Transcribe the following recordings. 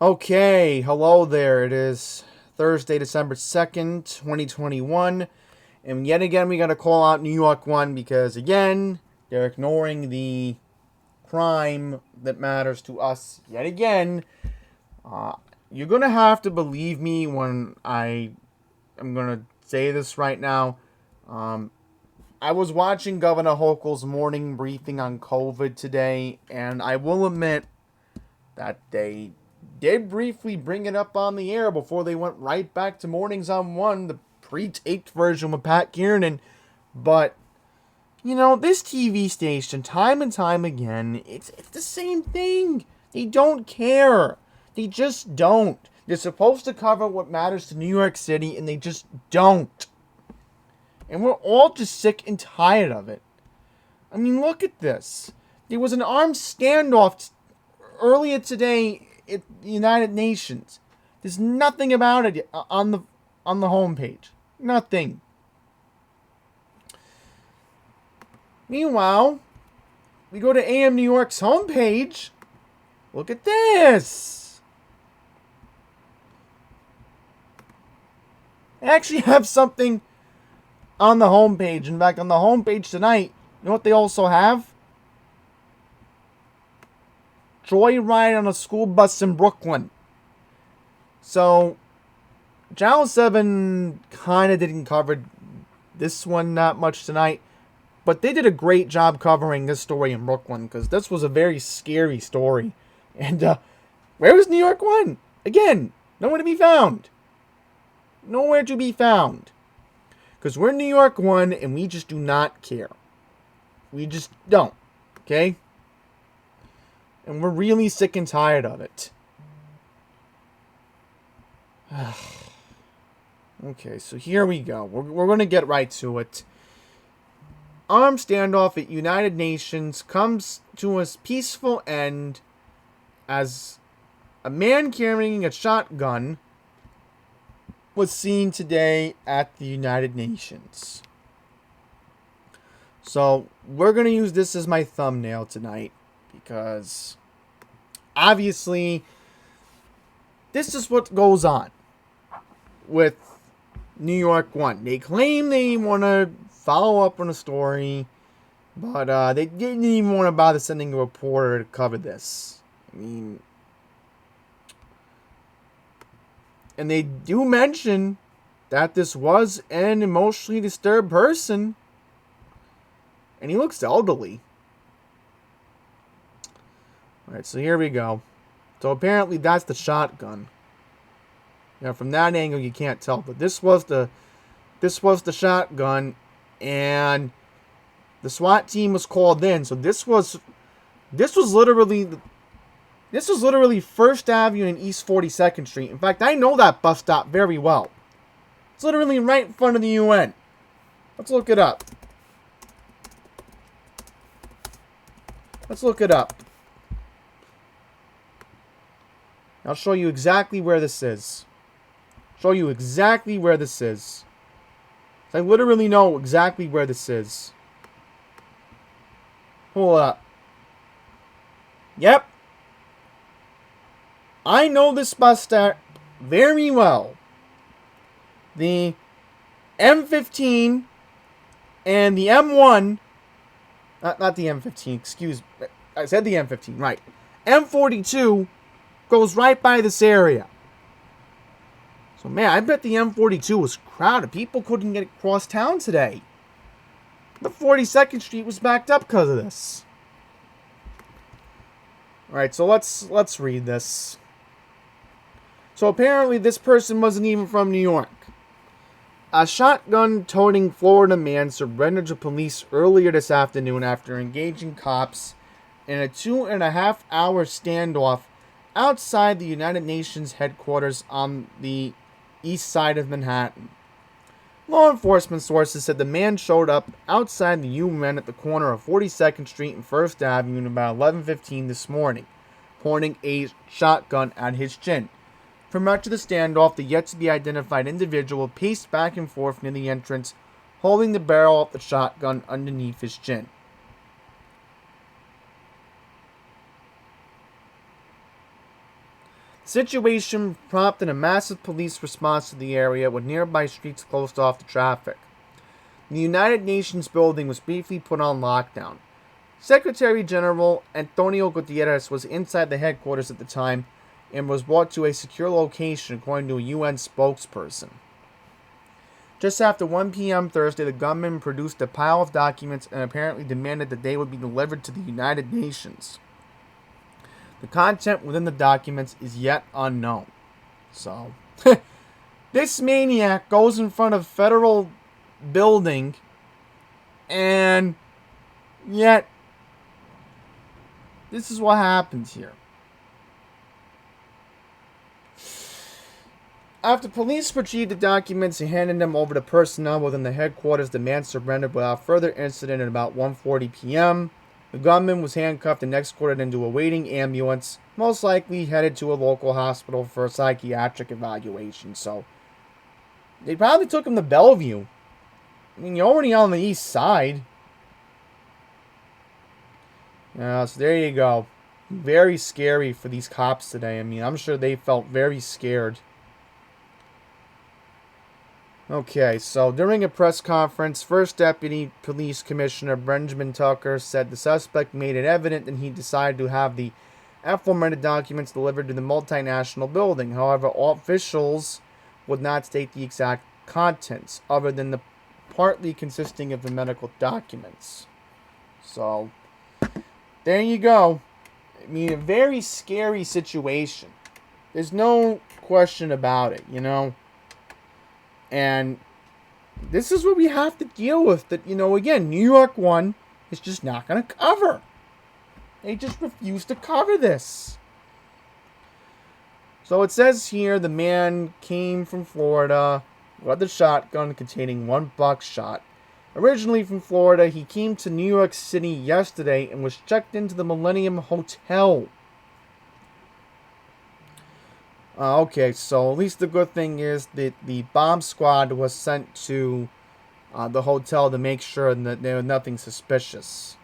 Okay, hello there. It is Thursday, December 2nd, 2021. And yet again, we got to call out NY1 because, again, they're ignoring the crime that matters to us yet again. Uh, you're going to have to believe me when I am going to say this right now. Um, I was watching Governor Hochul's morning briefing on COVID today, and I will admit that they did briefly bring it up on the air before they went right back to Mornings on One, the pre-taped version with Pat Kiernan. But, this TV station, time and time again, it's the same thing. They don't care. They just don't. They're supposed to cover what matters to New York City, and they just don't. And we're all just sick and tired of it. I mean, look at this. There was an armed standoff earlier today at the United Nations. There's nothing about it on the homepage. Nothing. Meanwhile, we go to AM New York's homepage. Look at this. They actually have something on the homepage. In fact, on the homepage tonight, you know what they also have? Joyride on a school bus in Brooklyn. So, Channel 7 kind of didn't cover this one not much tonight, but they did a great job covering this story in Brooklyn, because this was a very scary story. And, where was NY1? Again, nowhere to be found. Nowhere to be found. Because we're NY1, and we just do not care. We just don't. Okay? And we're really sick and tired of it. Okay, so here we go. We're going to get right to it. Armed standoff at United Nations comes to a peaceful end as a man carrying a shotgun was seen today at the United Nations. So, we're going to use this as my thumbnail tonight, because obviously this is what goes on with NY1. They claim they want to follow up on a story, but they didn't even want to bother sending a reporter to cover this. I mean, and they do mention that this was an emotionally disturbed person, and he looks elderly. Alright, so here we go. So apparently that's the shotgun. Now from that angle you can't tell, but this was the shotgun, and the SWAT team was called in. So this was literally First Avenue and East 42nd Street. In fact, I know that bus stop very well. It's literally right in front of the UN. Let's look it up. I'll show you exactly where this is. I literally know exactly where this is. Hold up. Yep. I know this bus stop very well. The M15 and the M1, not the M15, excuse me. I said the M15, right. M42 goes right by this area. So, man, I bet the M42 was crowded. People couldn't get across town today. The 42nd Street was backed up because of this. Alright, so let's read this. So apparently this person wasn't even from New York. A shotgun-toting Florida man surrendered to police earlier this afternoon after engaging cops in a 2.5-hour standoff outside the United Nations headquarters on the east side of Manhattan. Law enforcement sources said the man showed up outside the UN at the corner of 42nd Street and 1st Avenue at about 11:15 this morning, pointing a shotgun at his chin. For much of the standoff, the yet-to-be-identified individual paced back and forth near the entrance, holding the barrel of the shotgun underneath his chin. Situation prompted a massive police response to the area with nearby streets closed off to traffic. The United Nations building was briefly put on lockdown. Secretary General Antonio Guterres was inside the headquarters at the time and was brought to a secure location, according to a UN spokesperson. Just after 1 p.m. Thursday, the gunman produced a pile of documents and apparently demanded that they would be delivered to the United Nations. The content within the documents is yet unknown. So, this maniac goes in front of federal building, and yet this is what happens here. After police retrieved the documents and handed them over to personnel within the headquarters, the man surrendered without further incident at about 1:40 p.m. The gunman was handcuffed and escorted into a waiting ambulance, most likely headed to a local hospital for a psychiatric evaluation. So, they probably took him to Bellevue. I mean, you're already on the east side. So there you go. Very scary for these cops today. I mean, I'm sure they felt very scared. Okay, so during a press conference, First Deputy Police Commissioner Benjamin Tucker said the suspect made it evident that he decided to have the aforementioned documents delivered to the multinational building. However, all officials would not state the exact contents, other than the partly consisting of the medical documents. So, there you go. I mean, a very scary situation. There's no question about it, you know. And this is what we have to deal with. That, you know, again, NY1 is just not going to cover. They just refuse to cover this. So it says here the man came from Florida with a shotgun containing 1 buckshot. Originally from Florida, he came to New York City yesterday and was checked into the Millennium Hotel. Okay, so at least the good thing is that the bomb squad was sent to the hotel to make sure that there was nothing suspicious.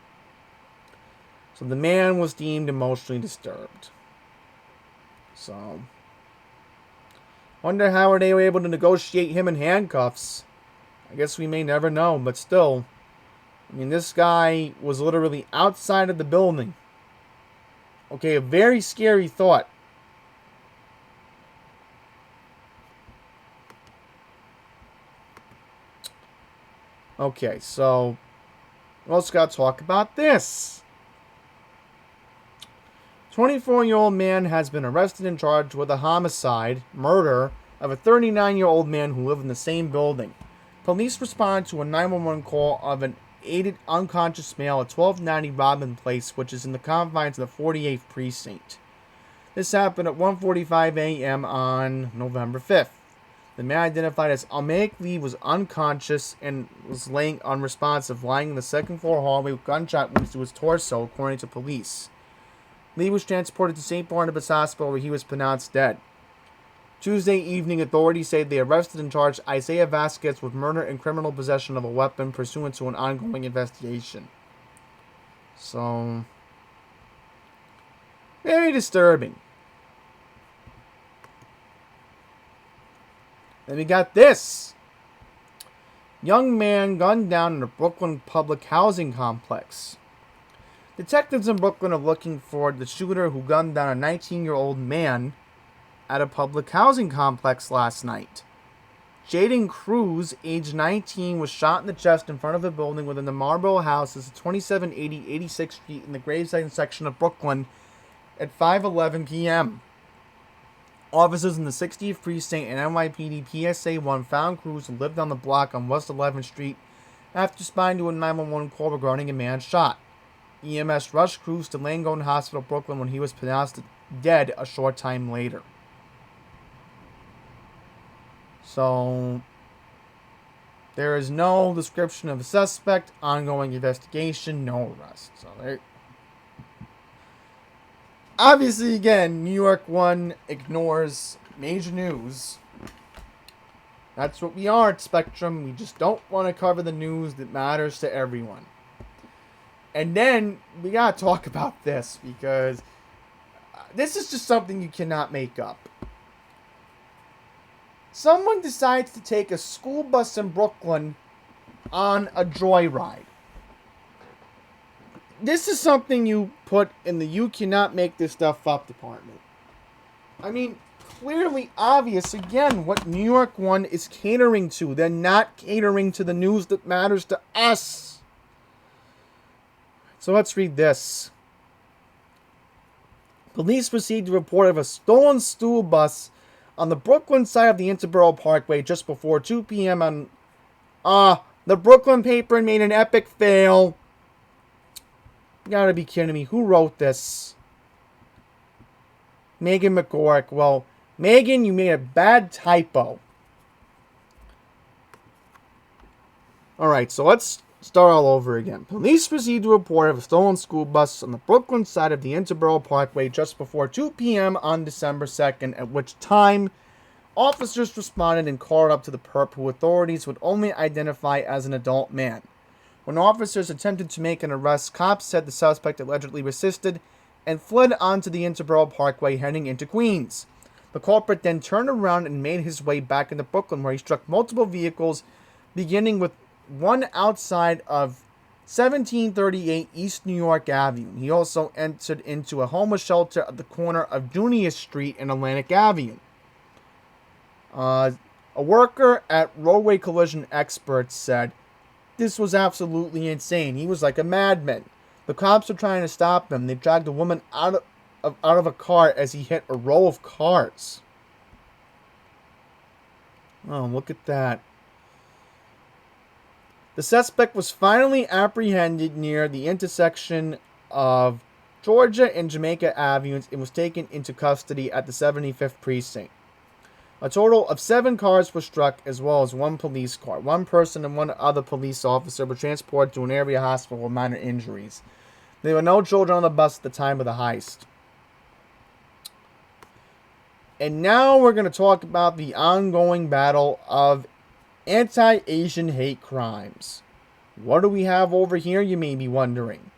So the man was deemed emotionally disturbed. So, wonder how they were able to negotiate him in handcuffs. I guess we may never know, but still, I mean, this guy was literally outside of the building. Okay, a very scary thought. Okay, so let's got to talk about this. 24-year-old man has been arrested and charged with a homicide, murder, of a 39-year-old man who lived in the same building. Police responded to a 911 call of an aided unconscious male at 1290 Robin Place, which is in the confines of the 48th Precinct. This happened at 1:45 a.m. on November 5th. The man, identified as Almaic Lee, was unconscious and was laying unresponsive, lying in the second floor hallway with gunshot wounds to his torso, according to police. Lee was transported to St. Barnabas Hospital, where he was pronounced dead. Tuesday evening, authorities say they arrested and charged Isaiah Vasquez with murder and criminal possession of a weapon pursuant to an ongoing investigation. So, very disturbing. Then we got this. Young man gunned down in a Brooklyn public housing complex. Detectives in Brooklyn are looking for the shooter who gunned down a 19-year-old man at a public housing complex last night. Jaden Cruz, age 19, was shot in the chest in front of a building within the Marlboro Houses at 2780 86th Street in the Graveside section of Brooklyn at 5:11 p.m. Officers in the 60th Precinct and NYPD PSA 1 found Cruz who lived on the block on West 11th Street after responding to a 911 call regarding a man shot. EMS rushed Cruz to Langone Hospital, Brooklyn, when he was pronounced dead a short time later. So, there is no description of a suspect, ongoing investigation, no arrest. So, obviously, again, NY1 ignores major news. That's what we are at Spectrum. We just don't want to cover the news that matters to everyone. And then, we gotta talk about this, because this is just something you cannot make up. Someone decides to take a school bus in Brooklyn on a joyride. This is something you put in the "you cannot make this stuff up" department. I mean, clearly obvious again what New York One is catering to. They're not catering to the news that matters to us. So let's read this. Police received a report of a stolen school bus on the Brooklyn side of the Interborough Parkway just before 2 p.m. on... the Brooklyn paper made an epic fail. You gotta be kidding me. Who wrote this? Megan McGorrick. Well, Megan, you made a bad typo. Alright, so let's start all over again. Police received a report of a stolen school bus on the Brooklyn side of the Interborough Parkway just before 2 p.m. on December 2nd, at which time officers responded and called up to the perp, who authorities would only identify as an adult man. When officers attempted to make an arrest, cops said the suspect allegedly resisted and fled onto the Interborough Parkway heading into Queens. The culprit then turned around and made his way back into Brooklyn, where he struck multiple vehicles, beginning with one outside of 1738 East New York Avenue. He also entered into a homeless shelter at the corner of Junius Street and Atlantic Avenue. A worker at Roadway Collision Experts said, "This was absolutely insane. He was like a madman. The cops were trying to stop him. They dragged a woman out of a car as he hit a row of cars." Oh, look at that. The suspect was finally apprehended near the intersection of Georgia and Jamaica Avenues and was taken into custody at the 75th Precinct. A total of 7 cars were struck, as well as 1 police car. 1 person and 1 other police officer were transported to an area hospital with minor injuries. There were no children on the bus at the time of the heist. And now we're going to talk about the ongoing battle of anti-Asian hate crimes. What do we have over here, you may be wondering?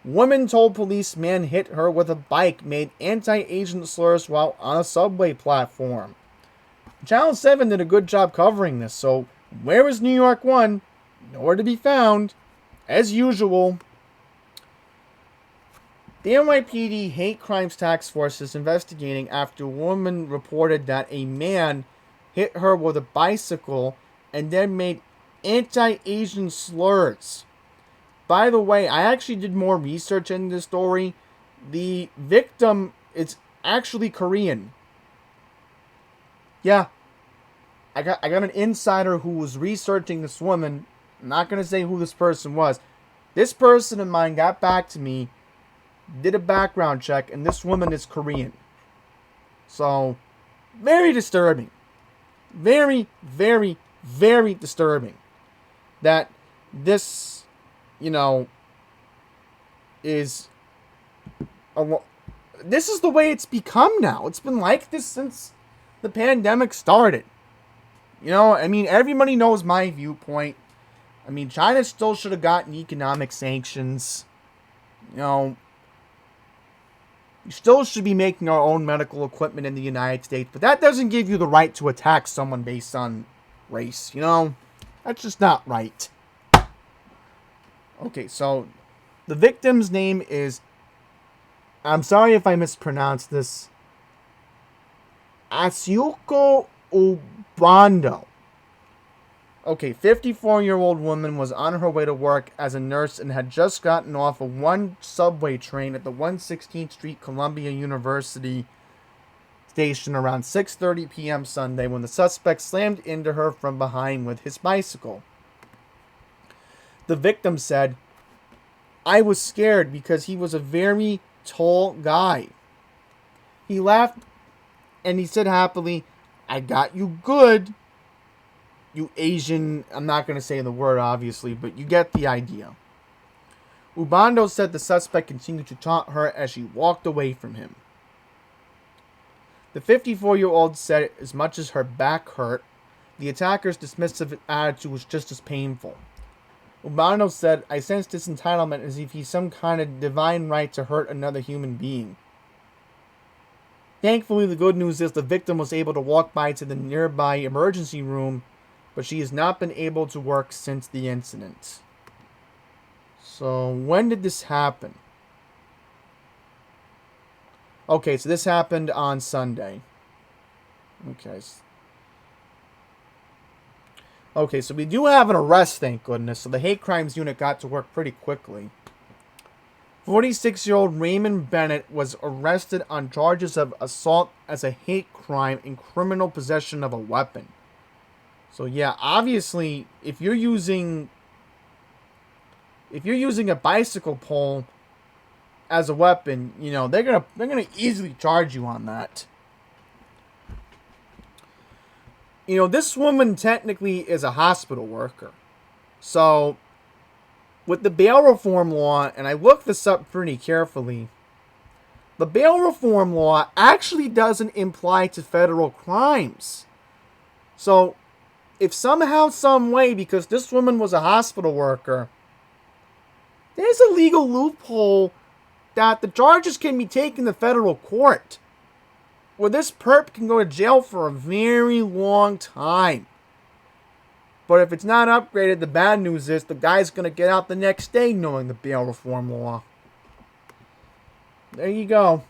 Woman told police man hit her with a bike made anti-Asian slurs while on a subway platform. Channel 7 did a good job covering this, so where is New York 1? Nowhere to be found. As usual. The NYPD Hate Crimes Task Force is investigating after a woman reported that a man hit her with a bicycle and then made anti-Asian slurs. By the way, I actually did more research into this story. The victim is actually Korean. Yeah. I got an insider who was researching this woman. I'm not going to say who this person was. This person of mine got back to me, did a background check, and this woman is Korean. So, very disturbing. Very, very, very disturbing that this, is this is the way it's become now. It's been like this since the pandemic started. Everybody knows my viewpoint. China still should have gotten economic sanctions. We still should be making our own medical equipment in the United States, but that doesn't give you the right to attack someone based on race, That's just not right. Okay, so the victim's name is, I'm sorry if I mispronounced this, Asuko Ubando. Okay, 54-year-old woman was on her way to work as a nurse and had just gotten off of one subway train at the 116th Street Columbia University station around 6:30 p.m. Sunday when the suspect slammed into her from behind with his bicycle. The victim said, "I was scared because he was a very tall guy. He laughed and he said happily, 'I got you good. You Asian,'" I'm not going to say the word obviously, but you get the idea. Ubando said the suspect continued to taunt her as she walked away from him. The 54-year-old said as much as her back hurt, the attacker's dismissive attitude was just as painful. Ubando said, "I sense this entitlement as if he's some kind of divine right to hurt another human being." Thankfully, the good news is the victim was able to walk by to the nearby emergency room, but she has not been able to work since the incident. So, when did this happen? Okay, so this happened on Sunday. Okay, so we do have an arrest, thank goodness. So the hate crimes unit got to work pretty quickly. 46-year-old Raymond Bennett was arrested on charges of assault as a hate crime and criminal possession of a weapon. So yeah, obviously, if you're using a bicycle pole as a weapon, you know, they're gonna easily charge you on that. You know, this woman technically is a hospital worker. So, with the bail reform law, and I looked this up pretty carefully, the bail reform law actually doesn't apply to federal crimes. So, if somehow, some way, because this woman was a hospital worker, there's a legal loophole that the charges can be taken to federal court, where this perp can go to jail for a very long time. But if it's not upgraded, the bad news is the guy's going to get out the next day knowing the bail reform law. There you go.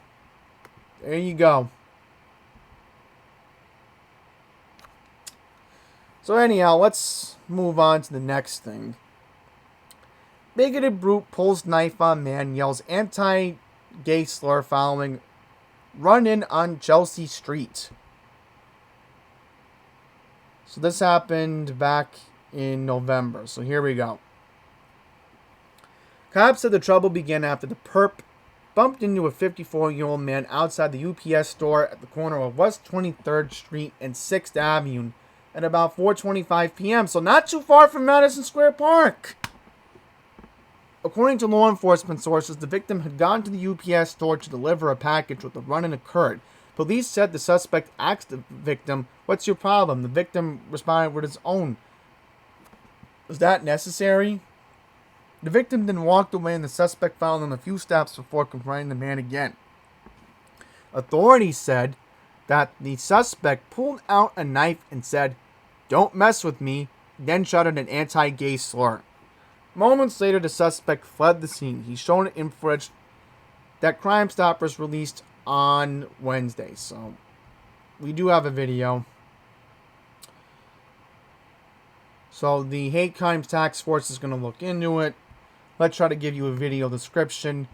There you go. So anyhow, let's move on to the next thing. Bigoted brute pulls knife on man, yells anti-gay slur following run-in on Chelsea Street. So this happened back in November. So here we go. Cops said the trouble began after the perp bumped into a 54-year-old man outside the UPS store at the corner of West 23rd Street and 6th Avenue at about 4:25 p.m. So not too far from Madison Square Park. According to law enforcement sources, the victim had gone to the UPS store to deliver a package when the run-in occurred. Police said the suspect asked the victim, "What's your problem?" The victim responded with his own. Was that necessary? The victim then walked away and the suspect followed him a few steps before confronting the man again. Authorities said that the suspect pulled out a knife and said, "Don't mess with me," then shouted an anti-gay slur. Moments later, the suspect fled the scene. He's shown in footage that Crime Stoppers released on Wednesday. So, we do have a video. So, the Hate Crimes Task Force is going to look into it. Let's try to give you a video description.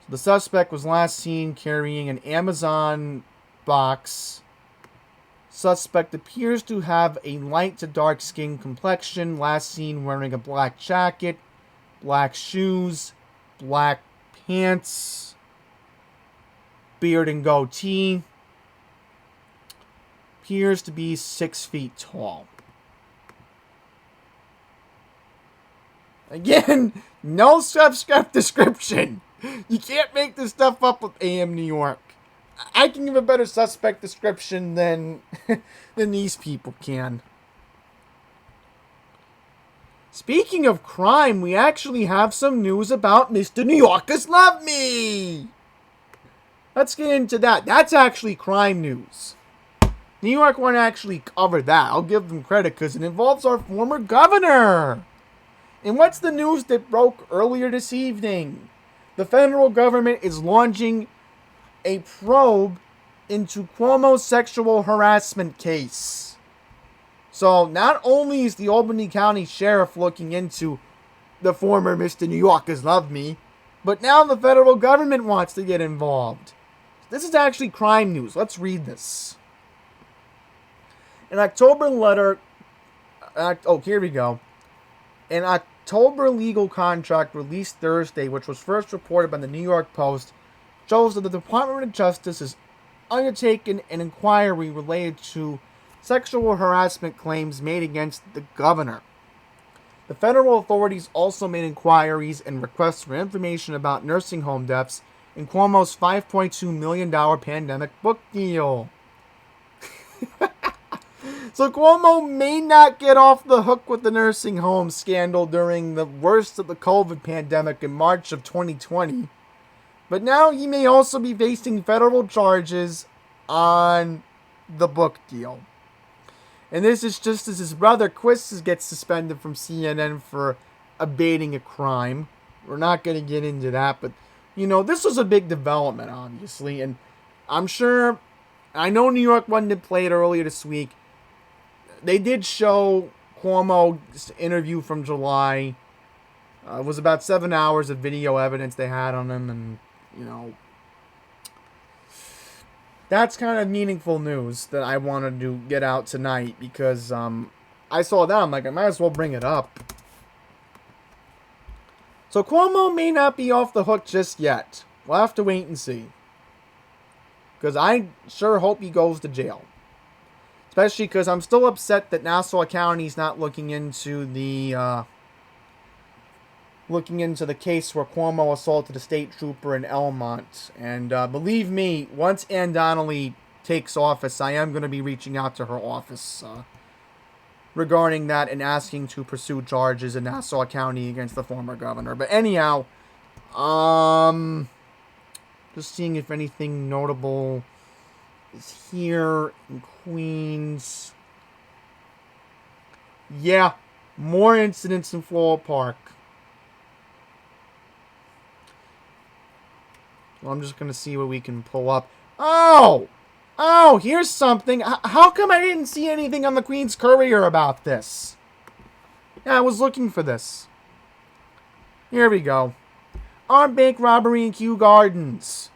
So the suspect was last seen carrying an Amazon box. Suspect appears to have a light to dark skin complexion. Last seen wearing a black jacket, black shoes, black pants, beard and goatee. Appears to be 6 feet tall. Again, no subscript description. You can't make this stuff up with AM New York. I can give a better suspect description than these people can. Speaking of crime, we actually have some news about Mr. New Yorkers Love Me. Let's get into that. That's actually crime news. New York won't actually cover that. I'll give them credit because it involves our former governor. And what's the news that broke earlier this evening? The federal government is launching a probe into Cuomo's sexual harassment case. So not only is the Albany County Sheriff looking into the former Mr. New Yorkers Love Me, but now the federal government wants to get involved. This is actually crime news. Let's read this. An October letter... here we go. An October legal contract released Thursday, which was first reported by the New York Post, shows that the Department of Justice has undertaken an inquiry related to sexual harassment claims made against the governor. The federal authorities also made inquiries and requests for information about nursing home deaths in Cuomo's $5.2 million pandemic book deal. So Cuomo may not get off the hook with the nursing home scandal during the worst of the COVID pandemic in March of 2020. But now he may also be facing federal charges on the book deal. And this is just as his brother Chris gets suspended from CNN for abating a crime. We're not going to get into that, but, this was a big development, obviously. And I'm sure, I know New York 1 did play it earlier this week. They did show Cuomo's interview from July. It was about 7 hours of video evidence they had on him, and, that's kind of meaningful news that I wanted to get out tonight because I saw that. I'm like, I might as well bring it up. So Cuomo may not be off the hook just yet. We'll have to wait and see. Because I sure hope he goes to jail. Especially because I'm still upset that Nassau County's not looking into the case where Cuomo assaulted a state trooper in Elmont. And believe me, once Ann Donnelly takes office, I am going to be reaching out to her office regarding that and asking to pursue charges in Nassau County against the former governor. But anyhow, just seeing if anything notable is here in Queens. Yeah, more incidents in Floral Park. Well, I'm just going to see what we can pull up. Oh, here's something. How come I didn't see anything on the Queens Courier about this? Yeah, I was looking for this. Here we go. Armed bank robbery in Kew Gardens.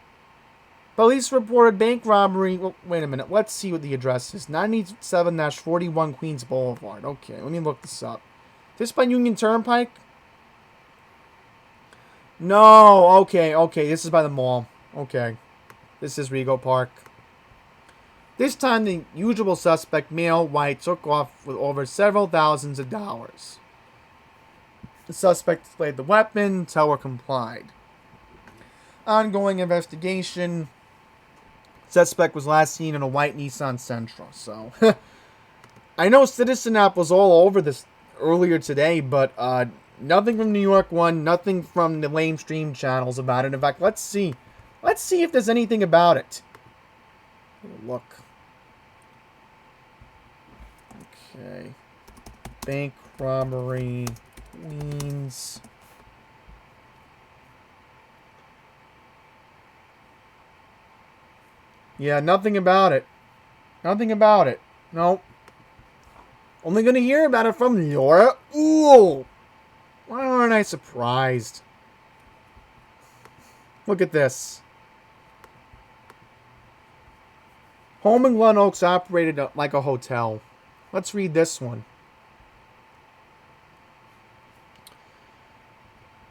Police reported bank robbery. Well, wait a minute. Let's see what the address is. 97-41 Queens Boulevard. Okay, let me look this up. This by Union Turnpike? No, okay. This is by the mall. Okay. This is Rego Park. This time, the usual suspect, male, white, took off with over several thousands of dollars. The suspect displayed the weapon. Teller complied. Ongoing investigation. Suspect was last seen in a white Nissan Sentra. So, I know Citizen App was all over this earlier today, but nothing from New York 1, nothing from the lamestream channels about it. In fact, let's see if there's anything about it. Look. Okay. Bank robbery. Queens. Yeah, nothing about it. Nope. Only gonna hear about it from Laura. Ooh. Why aren't I surprised? Look at this. Home in Glen Oaks operated like a hotel. Let's read this one.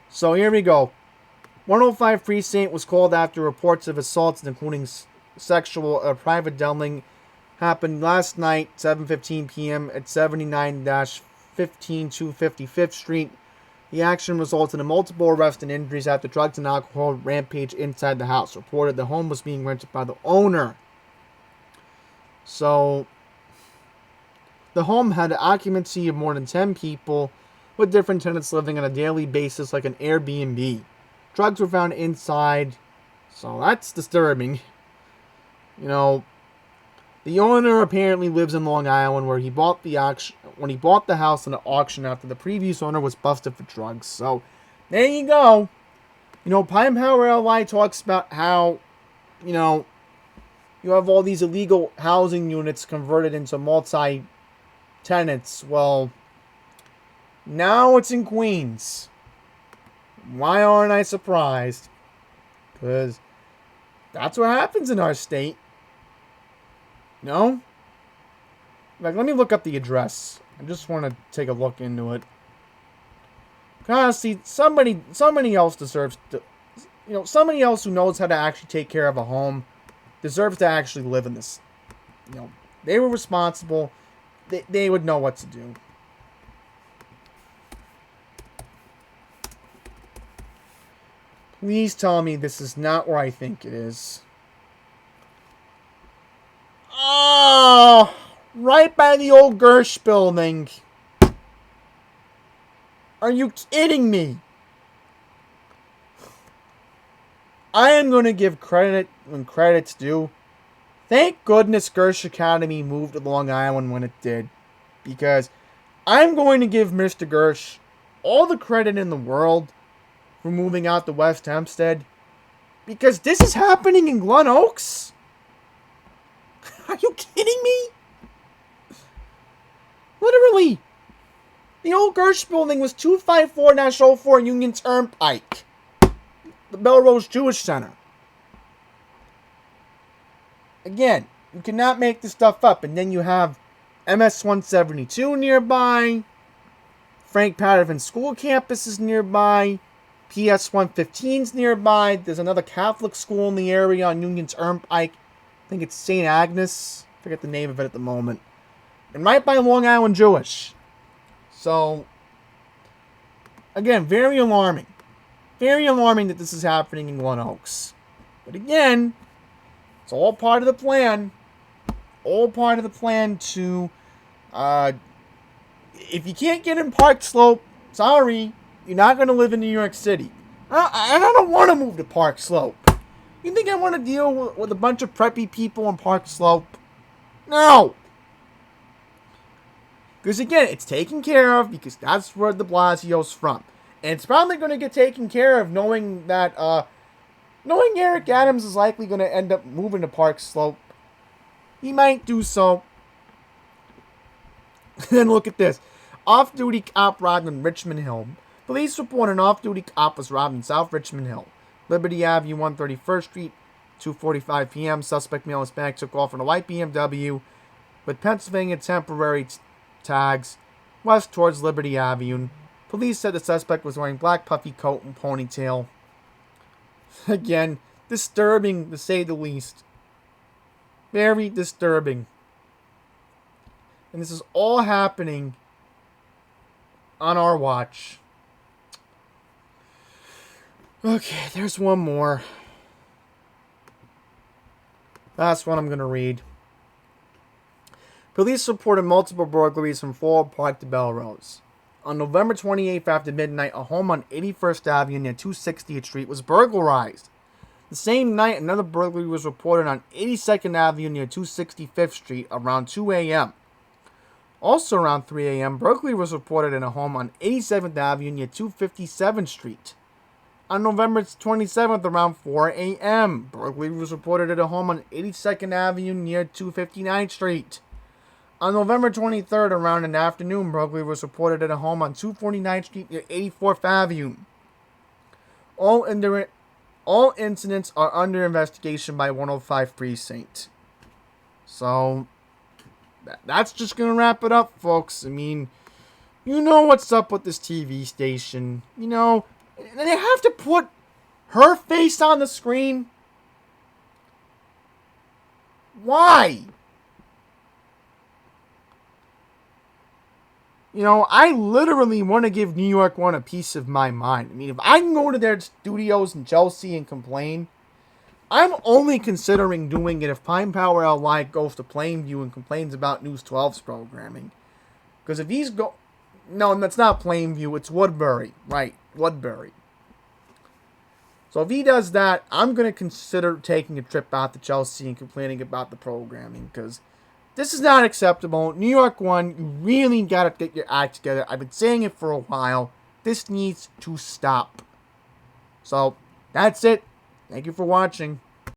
So here we go. 105 Precinct was called after reports of assaults, including sexual private dwelling, happened last night, 7:15 p.m. at 79-15255th Street. The action resulted in multiple arrests and injuries after drugs and alcohol rampage inside the house. Reported the home was being rented by the owner. So, the home had an occupancy of more than 10 people, with different tenants living on a daily basis like an Airbnb. Drugs were found inside, so that's disturbing. The owner apparently lives in Long Island, where he bought the house at an auction after the previous owner was busted for drugs. So, there you go. Pine Power LI talks about how, you have all these illegal housing units converted into multi-tenants. Well, now it's in Queens. Why aren't I surprised? Because that's what happens in our state. No? Like, let me look up the address. I just want to take a look into it. Honestly, somebody else deserves to, somebody else who knows how to actually take care of a home deserves to actually live in this. They were responsible. They would know what to do. Please tell me this is not where I think it is. Oh, right by the old Gersh building. Are you kidding me? I am going to give credit when credit's due. Thank goodness Gersh Academy moved to Long Island when it did. Because I'm going to give Mr. Gersh all the credit in the world for moving out to West Hempstead. Because this is happening in Glen Oaks? Are you kidding me? Literally. The old Gersh building was 254 National 4 Union Turnpike. The Melrose Jewish Center. Again, you cannot make this stuff up. And then you have MS 172 nearby. Frank Patterson School Campus is nearby. PS 115's nearby. There's another Catholic school in the area on Union Turnpike. I think it's St. Agnes. I forget the name of it at the moment. And right by Long Island Jewish. So, again, very alarming. Very alarming that this is happening in Glen Oaks. But again, it's all part of the plan. All part of the plan to, if you can't get in Park Slope, sorry, you're not going to live in New York City. I don't want to move to Park Slope. You think I want to deal with a bunch of preppy people in Park Slope? No! Because again, it's taken care of because that's where de Blasio's from. And it's probably going to get taken care of knowing that, knowing Eric Adams is likely going to end up moving to Park Slope. He might do so. Then look at this. Off-duty cop robbed in Richmond Hill. Police report an off-duty cop was robbed in South Richmond Hill. Liberty Avenue, 131st Street, 2:45 p.m. Suspect male Hispanic took off in a white BMW with Pennsylvania temporary tags west towards Liberty Avenue. Police said the suspect was wearing black puffy coat and ponytail. Again, disturbing to say the least. Very disturbing. And this is all happening on our watch. Okay, there's one more. Last one I'm going to read. Police reported multiple burglaries from Floral Park to Belrose. On November 28th after midnight, a home on 81st Avenue near 260th Street was burglarized. The same night, another burglary was reported on 82nd Avenue near 265th Street around 2 a.m. Also around 3 a.m., burglary was reported in a home on 87th Avenue near 257th Street. On November 27th around 4 a.m., burglary was reported at a home on 82nd Avenue near 259th Street. On November 23rd around an afternoon, burglary was reported at a home on 249th Street near 84th Avenue. All incidents are under investigation by 105 Precinct. So, that's just going to wrap it up, folks. I mean, you know what's up with this TV station. You know, they have to put her face on the screen. Why? You know, I literally want to give New York One a piece of my mind. I mean, if I can go to their studios in Chelsea and complain, I'm only considering doing it if Pine Power LI goes to Plainview and complains about News 12's programming. Because if he's no, that's not Plainview, it's Woodbury. Right, Woodbury. So if he does that, I'm going to consider taking a trip out to Chelsea and complaining about the programming. Because this is not acceptable. New York One, you really got to get your act together. I've been saying it for a while. This needs to stop. So, that's it. Thank you for watching.